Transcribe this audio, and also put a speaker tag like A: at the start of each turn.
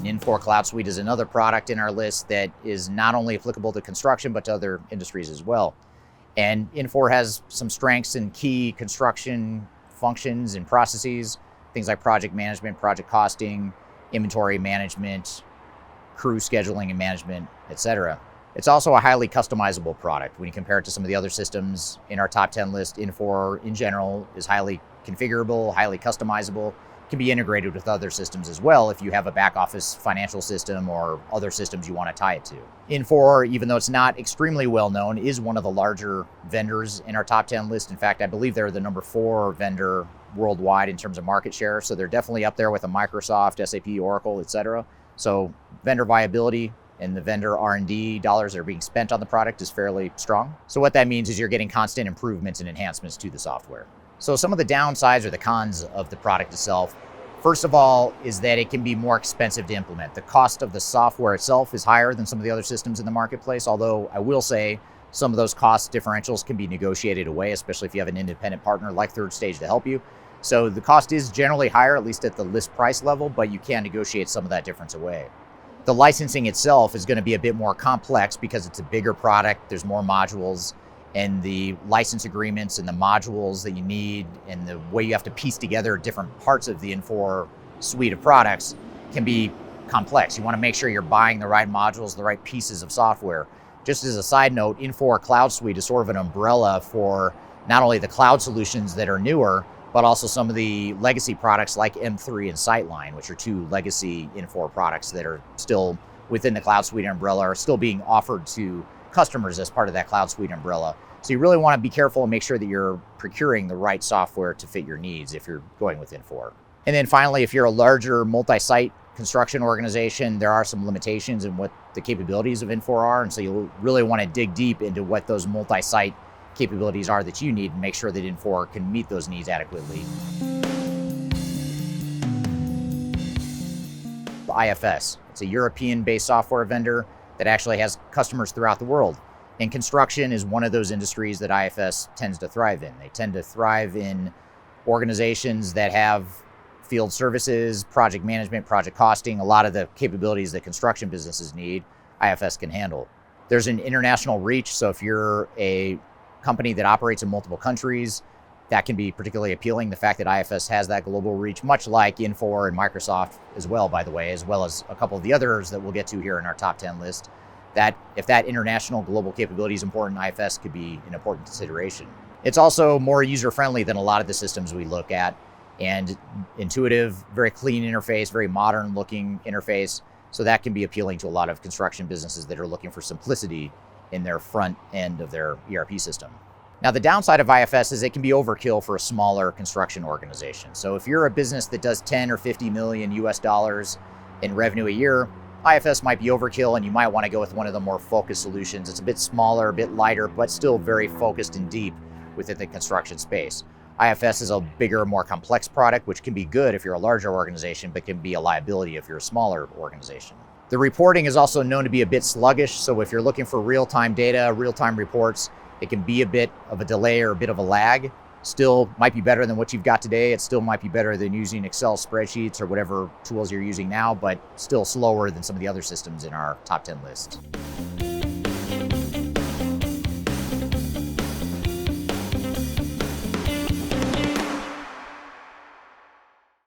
A: Infor Cloud Suite is another product in our list that is not only applicable to construction, but to other industries as well. And Infor has some strengths in key construction functions and processes, things like project management, project costing, inventory management, crew scheduling and management, etc. It's also a highly customizable product. When you compare it to some of the other systems in our top 10 list, Infor in general is highly configurable, highly customizable, can be integrated with other systems as well if you have a back office financial system or other systems you want to tie it to. Infor, even though it's not extremely well known, is one of the larger vendors in our top 10 list. In fact, I believe they're the number 4 vendor worldwide in terms of market share. So they're definitely up there with a Microsoft, SAP, Oracle, etc. So vendor viability and the vendor R&D dollars that are being spent on the product is fairly strong. So what that means is you're getting constant improvements and enhancements to the software. So some of the downsides or the cons of the product itself, first of all, is that it can be more expensive to implement. The cost of the software itself is higher than some of the other systems in the marketplace, although I will say some of those cost differentials can be negotiated away, especially if you have an independent partner like Third Stage to help you. So the cost is generally higher, at least at the list price level, but you can negotiate some of that difference away. The licensing itself is going to be a bit more complex because it's a bigger product, there's more modules, and the license agreements and the modules that you need and the way you have to piece together different parts of the Infor suite of products can be complex. You want to make sure you're buying the right modules, the right pieces of software. Just as a side note, Infor Cloud Suite is sort of an umbrella for not only the cloud solutions that are newer, but also some of the legacy products like M3 and Sightline, which are 2 legacy Infor products that are still within the Cloud Suite umbrella, are still being offered to customers as part of that Cloud Suite umbrella. So you really want to be careful and make sure that you're procuring the right software to fit your needs if you're going with Infor. And then finally, if you're a larger multi-site construction organization, there are some limitations in what the capabilities of Infor are. And so you'll really want to dig deep into what those multi-site capabilities are that you need and make sure that Infor can meet those needs adequately. IFS, it's a European-based software vendor that actually has customers throughout the world. And construction is one of those industries that IFS tends to thrive in. They tend to thrive in organizations that have field services, project management, project costing, a lot of the capabilities that construction businesses need, IFS can handle. There's an international reach, so if you're a company that operates in multiple countries, that can be particularly appealing. The fact that IFS has that global reach, much like Infor and Microsoft as well, by the way, as well as a couple of the others that we'll get to here in our top 10 list, that if that international global capability is important, IFS could be an important consideration. It's also more user-friendly than a lot of the systems we look at, and intuitive, very clean interface, very modern looking interface. So that can be appealing to a lot of construction businesses that are looking for simplicity in their front end of their ERP system. Now, the downside of IFS is it can be overkill for a smaller construction organization. So if you're a business that does 10 or 50 million US dollars in revenue a year, IFS might be overkill and you might want to go with one of the more focused solutions. It's a bit smaller, a bit lighter, but still very focused and deep within the construction space. IFS is a bigger, more complex product, which can be good if you're a larger organization, but can be a liability if you're a smaller organization. The reporting is also known to be a bit sluggish. So if you're looking for real-time data, real-time reports, it can be a bit of a delay or a bit of a lag. Still might be better than what you've got today. It still might be better than using Excel spreadsheets or whatever tools you're using now, but still slower than some of the other systems in our top 10 list.